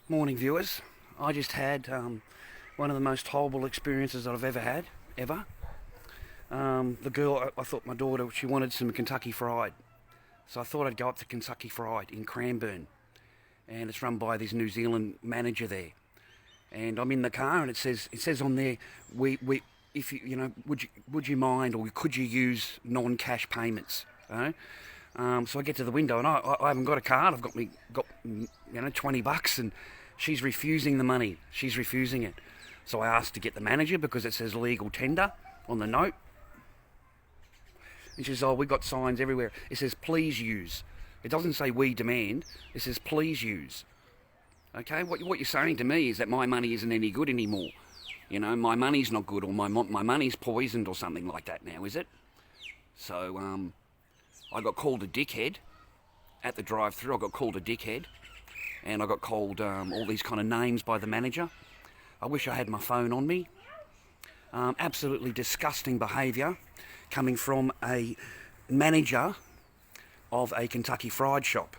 Morning, viewers. I just had one of the most horrible experiences that I've ever had, ever. The girl, I thought my daughter, she wanted some Kentucky Fried. So I thought I'd go up to Kentucky Fried in Cranbourne. And it's run by this New Zealand manager there. And I'm in the car and it says on there, if would you mind or could you use non-cash payments? So I get to the window and I haven't got a card. I've got $20 and she's refusing the money. She's refusing it. So I asked to get the manager because it says legal tender on the note. And she says, oh, we've got signs everywhere. It says please use. It doesn't say we demand. It says please use. Okay, what you're saying to me is that my money isn't any good anymore. You know, my money's not good or my money's poisoned or something like that now, is it? So, I got called a dickhead at the drive-through. I got called a dickhead, and I got called all these kind of names by the manager. I wish I had my phone on me. Absolutely disgusting behaviour coming from a manager of a Kentucky Fried Shop.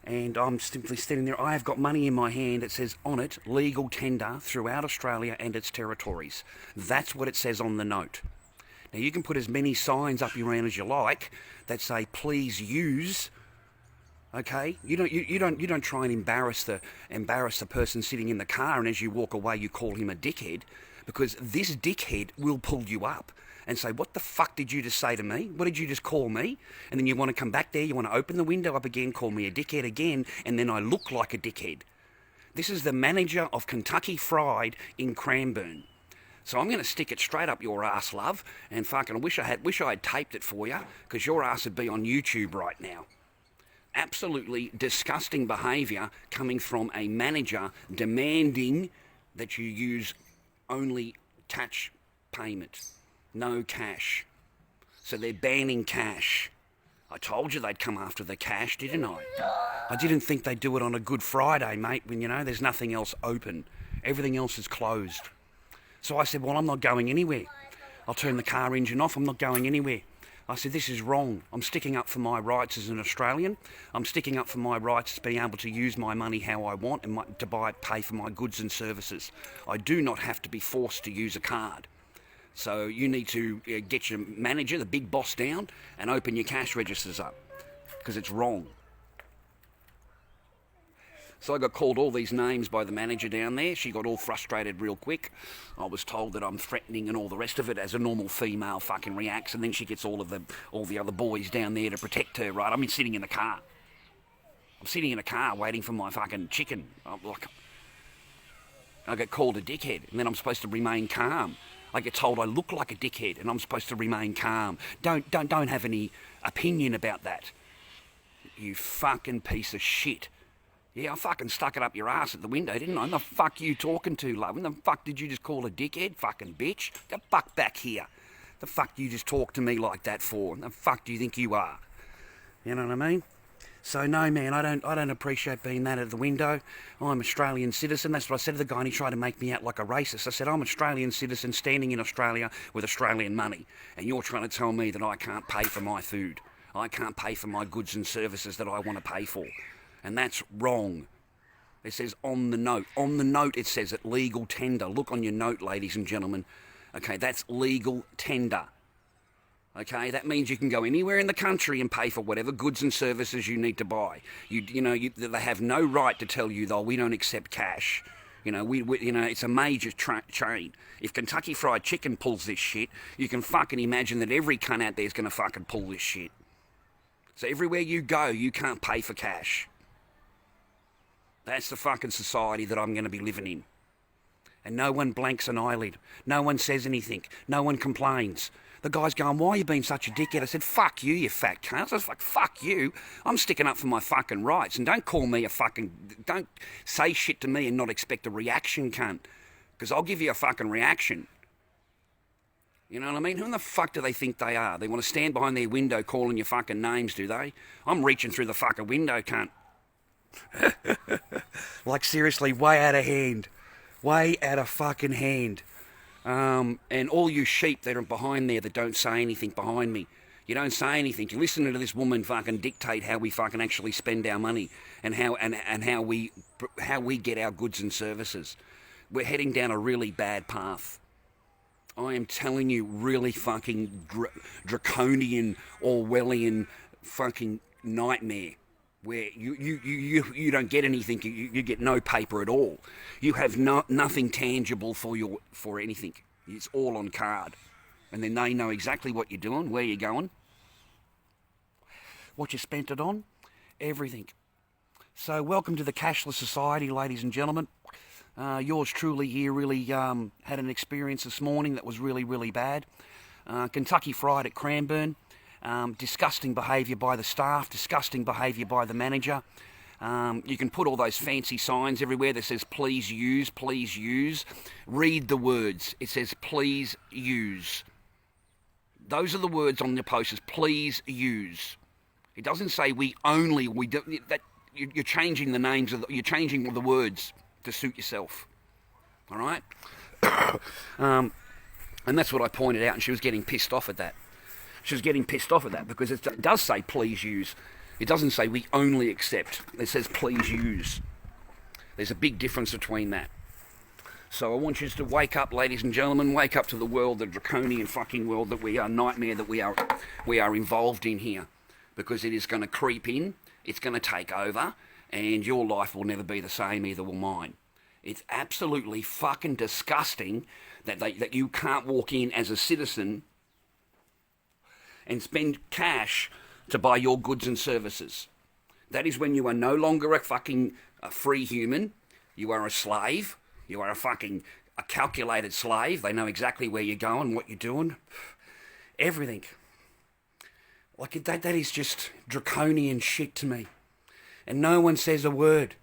And I'm simply standing there. I have got money in my hand. It says on it, legal tender throughout Australia and its territories. That's what it says on the note. Now you can put as many signs up your around as you like that say please use. Okay, you don't try and embarrass the person sitting in the car, and as you walk away you call him a dickhead, because this dickhead will pull you up and say, what the fuck did you just say to me? What did you just call me? And then you want to come back there, you want to open the window up again, call me a dickhead again, and then I look like a dickhead. This is the manager of Kentucky Fried in Cranbourne. So I'm going to stick it straight up your ass, love, and fucking wish I had taped it for you, because your ass would be on YouTube right now. Absolutely disgusting behaviour coming from a manager demanding that you use only touch payment, no cash. So they're banning cash. I told you they'd come after the cash, didn't I? I didn't think they'd do it on a Good Friday, mate, when, there's nothing else open. Everything else is closed. So I said, well, I'm not going anywhere. I'll turn the car engine off. I'm not going anywhere. I said, this is wrong. I'm sticking up for my rights as an Australian. I'm sticking up for my rights to being able to use my money how I want and to pay for my goods and services. I do not have to be forced to use a card. So you need to get your manager, the big boss, down and open your cash registers up, because it's wrong. So I got called all these names by the manager down there. She got all frustrated real quick. I was told that I'm threatening and all the rest of it, as a normal female fucking reacts, and then she gets all the other boys down there to protect her, right? I'm sitting in the car. I'm sitting in a car waiting for my fucking chicken. I get called a dickhead, and then I'm supposed to remain calm. I get told I look like a dickhead, and I'm supposed to remain calm. Don't have any opinion about that. You fucking piece of shit. Yeah, I fucking stuck it up your ass at the window, didn't I? What the fuck you talking to, love? When the fuck did you just call a dickhead, fucking bitch? Get the fuck back here. The fuck you just talk to me like that for? The fuck do you think you are? You know what I mean? So no, man, I don't appreciate being that at the window. I'm Australian citizen. That's what I said to the guy, and he tried to make me out like a racist. I said, I'm Australian citizen standing in Australia with Australian money, and you're trying to tell me that I can't pay for my food. I can't pay for my goods and services that I want to pay for. And that's wrong. It says on the note. On the note it says it, legal tender. Look on your note, ladies and gentlemen. Okay, that's legal tender. Okay, that means you can go anywhere in the country and pay for whatever goods and services you need to buy. They have no right to tell you, though, we don't accept cash. It's a major chain. If Kentucky Fried Chicken pulls this shit, you can fucking imagine that every cunt out there is going to fucking pull this shit. So everywhere you go, you can't pay for cash. That's the fucking society that I'm going to be living in. And no one blanks an eyelid. No one says anything. No one complains. The guy's going, why are you being such a dickhead? I said, fuck you, you fat cunt. I was like, fuck you. I'm sticking up for my fucking rights. And don't say shit to me and not expect a reaction, cunt. Because I'll give you a fucking reaction. You know what I mean? Who in the fuck do they think they are? They want to stand behind their window calling your fucking names, do they? I'm reaching through the fucking window, cunt. Like, seriously, way out of hand. Way out of fucking hand. And all you sheep that are behind there that don't say anything behind me, You don't say anything. You listen to this woman fucking dictate how we fucking actually spend our money and how we get our goods and services. We're heading down a really bad path. I am telling you, really fucking draconian, Orwellian fucking nightmare where you don't get anything, you get no paper at all. You have nothing tangible for anything. It's all on card. And then they know exactly what you're doing, where you're going, what you spent it on, everything. So welcome to the cashless society, ladies and gentlemen. Yours truly here really had an experience this morning that was really, really bad. Kentucky Fried at Cranbourne. Disgusting behaviour by the staff, disgusting behaviour by the manager. You can put all those fancy signs everywhere that says please use, please use. Read the words. It says please use. Those are the words on the posters, please use. It doesn't say we do, that you're changing the names you're changing the words to suit yourself. All right? And that's what I pointed out, and she was getting pissed off at that. She was getting pissed off at that because it does say please use. It doesn't say we only accept. It says please use. There's a big difference between that. So I want you to wake up, ladies and gentlemen, wake up to the world, the draconian fucking world that we are, nightmare that we are involved in here. Because it is going to creep in, it's going to take over, and your life will never be the same, either will mine. It's absolutely fucking disgusting that you can't walk in as a citizen and spend cash to buy your goods and services. That is when you are no longer a free human. You are a slave. You are a calculated slave. They know exactly where you're going, what you're doing. Everything. Like that is just draconian shit to me. And no one says a word.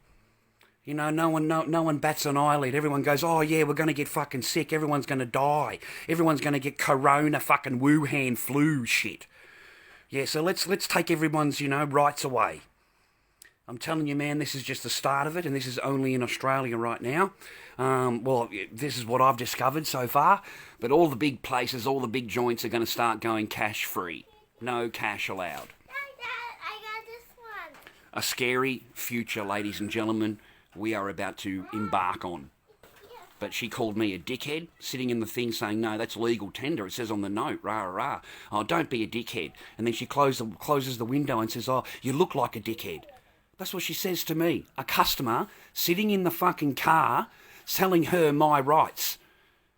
You know, no one bats an eyelid. Everyone goes, oh yeah, we're going to get fucking sick. Everyone's going to die. Everyone's going to get corona fucking Wuhan flu shit. Yeah, so let's take everyone's, rights away. I'm telling you, man, this is just the start of it, and this is only in Australia right now. Well, this is what I've discovered so far, but all the big places, all the big joints are going to start going cash-free. No cash allowed. Dad, I got this one. A scary future, ladies and gentlemen, we are about to embark on. But she called me a dickhead, sitting in the thing saying, no, that's legal tender. It says on the note, rah, rah. Oh, don't be a dickhead. And then she closes the window and says, oh, you look like a dickhead. That's what she says to me. A customer sitting in the fucking car selling her my rights.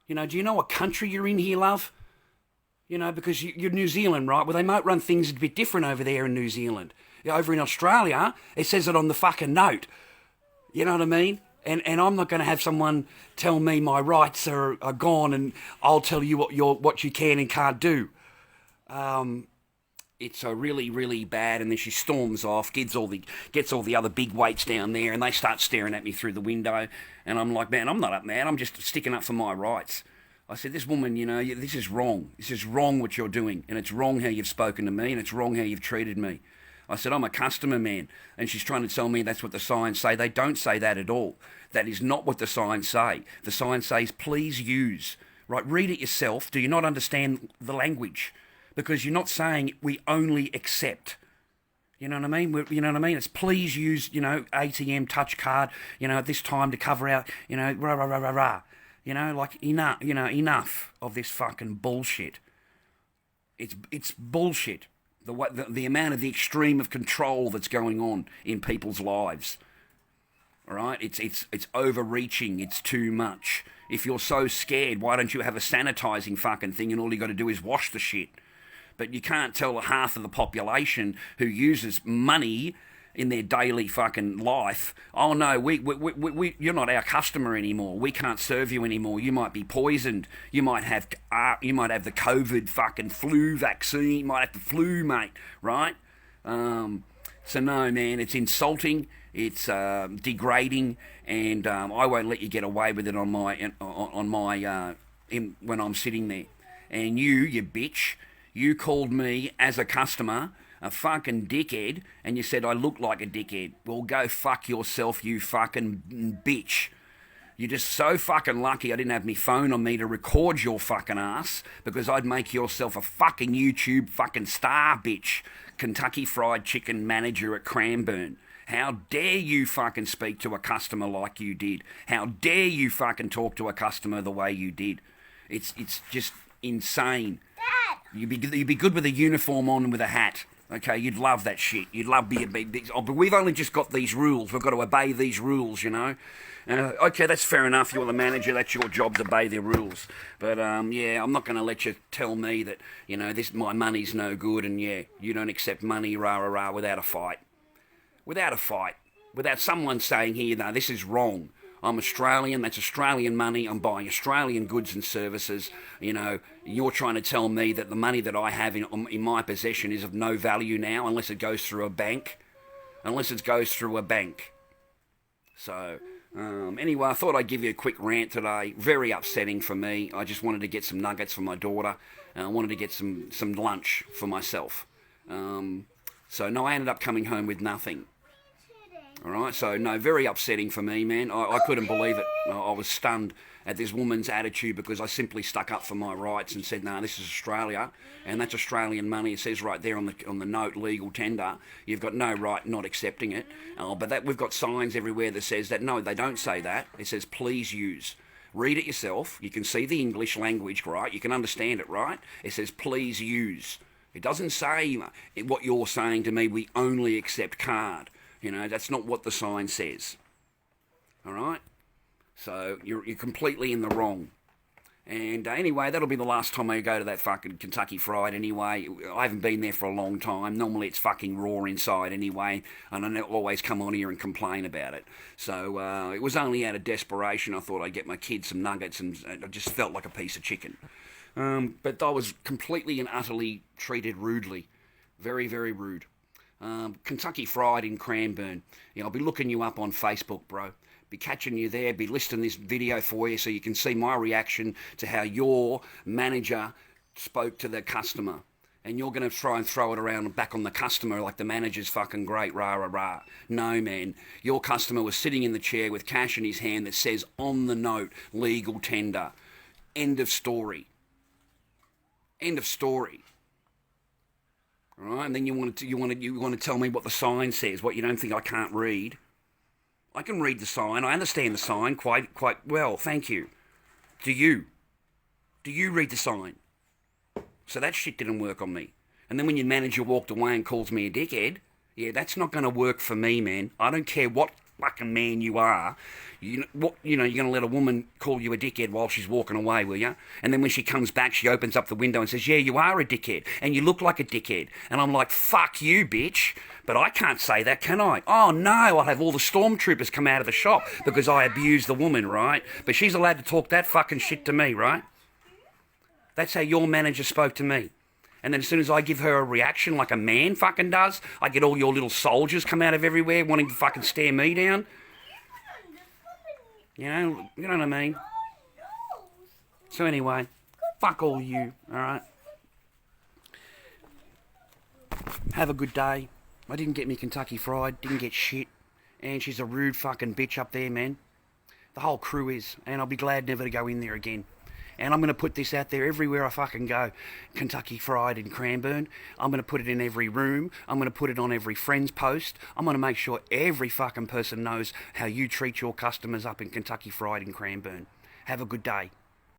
Do you know what country you're in here, love? Because you're New Zealand, right? Well, they might run things a bit different over there in New Zealand. Over in Australia, it says it on the fucking note. You know what I mean? And I'm not going to have someone tell me my rights are gone and I'll tell you what you can and can't do. It's really, really bad. And then she storms off, gets all the other big weights down there, and they start staring at me through the window. And I'm like, man, I'm not up, man. I'm just sticking up for my rights. I said, this woman, this is wrong. This is wrong what you're doing. And it's wrong how you've spoken to me, and it's wrong how you've treated me. I said, I'm a customer, man. And she's trying to tell me that's what the signs say. They don't say that at all. That is not what the signs say. The sign says, please use. Right, read it yourself. Do you not understand the language? Because you're not saying we only accept. You know what I mean? It's please use, ATM touch card, at this time to cover out, rah, rah, rah, rah, rah. Enough of this fucking bullshit. It's bullshit. The amount of the extreme of control that's going on in people's lives. All right? It's overreaching. It's too much. If you're so scared, why don't you have a sanitizing fucking thing and all you got to do is wash the shit? But you can't tell half of the population who uses money in their daily fucking life, oh no, you're not our customer anymore. We can't serve you anymore. You might be poisoned. You might have the COVID fucking flu vaccine. You might have the flu, mate. Right? So no, man, it's insulting. It's degrading, and I won't let you get away with it when I'm sitting there. And you bitch, you called me as a customer a fucking dickhead, and you said I look like a dickhead. Well, go fuck yourself, you fucking bitch. You're just so fucking lucky I didn't have my phone on me to record your fucking ass, because I'd make yourself a fucking YouTube fucking star, bitch. Kentucky Fried Chicken manager at Cranbourne. How dare you fucking speak to a customer like you did? How dare you fucking talk to a customer the way you did? It's just insane. Dad! You'd be good with a uniform on and with a hat. Okay, you'd love that shit. You'd love being big. Oh, but we've only just got these rules. We've got to obey these rules, you know. Okay, that's fair enough. You're the manager. That's your job to obey the rules. But yeah, I'm not going to let you tell me that, you know, my money's no good, and yeah, you don't accept money, rah rah rah, without a fight. Without a fight. Without someone saying here, no, this is wrong. I'm Australian, that's Australian money, I'm buying Australian goods and services. You know, you're trying to tell me that the money that I have in my possession is of no value now unless it goes through a bank. Unless it goes through a bank. So, anyway, I thought I'd give you a quick rant today. Very upsetting for me. I just wanted to get some nuggets for my daughter. And I wanted to get some lunch for myself. So, no, I ended up coming home with nothing. All right, so no, very upsetting for me, man. I couldn't believe it. I was stunned at this woman's attitude, because I simply stuck up for my rights and said, no, this is Australia, and that's Australian money. It says right there on the note, legal tender. You've got no right not accepting it. But we've got signs everywhere that says that. No, they don't say that. It says please use. Read it yourself. You can see the English language, right? You can understand it, right? It says please use. It doesn't say what you're saying to me, we only accept card. You know, that's not what the sign says. All right? So you're completely in the wrong. And anyway, that'll be the last time I go to that fucking Kentucky Fried anyway. I haven't been there for a long time. Normally it's fucking raw inside anyway, and I always come on here and complain about it. So it was only out of desperation. I thought I'd get my kids some nuggets, and I just felt like a piece of chicken. But I was completely and utterly treated rudely. Very, very rude. Kentucky Fried in Cranbourne. You know, I'll be looking you up on Facebook, bro. Be catching you there, be listing this video for you so you can see my reaction to how your manager spoke to the customer. And you're going to try and throw it around back on the customer like the manager's fucking great, rah, rah, rah. No, man. Your customer was sitting in the chair with cash in his hand that says on the note, legal tender. End of story. End of story. All right, and then you want to tell me what the sign says, what you don't think I can't read. I can read the sign. I understand the sign quite well. Thank you. Do you? Do you read the sign? So that shit didn't work on me. And then when your manager walked away and calls me a dickhead, yeah, that's not going to work for me, man. I don't care what fucking man you are. You're going to let a woman call you a dickhead while she's walking away, will you? And then when she comes back, she opens up the window and says, yeah, you are a dickhead, and you look like a dickhead. And I'm like, fuck you, bitch. But I can't say that, can I? Oh, no, I'll have all the stormtroopers come out of the shop because I abused the woman, right? But she's allowed to talk that fucking shit to me, right? That's how your manager spoke to me. And then as soon as I give her a reaction like a man fucking does, I get all your little soldiers come out of everywhere wanting to fucking stare me down. You know what I mean? So anyway, fuck all you, alright? Have a good day. I didn't get me Kentucky Fried, didn't get shit. And she's a rude fucking bitch up there, man. The whole crew is. And I'll be glad never to go in there again. And I'm going to put this out there everywhere I fucking go. Kentucky Fried in Cranbourne. I'm going to put it in every room. I'm going to put it on every friend's post. I'm going to make sure every fucking person knows how you treat your customers up in Kentucky Fried in Cranbourne. Have a good day.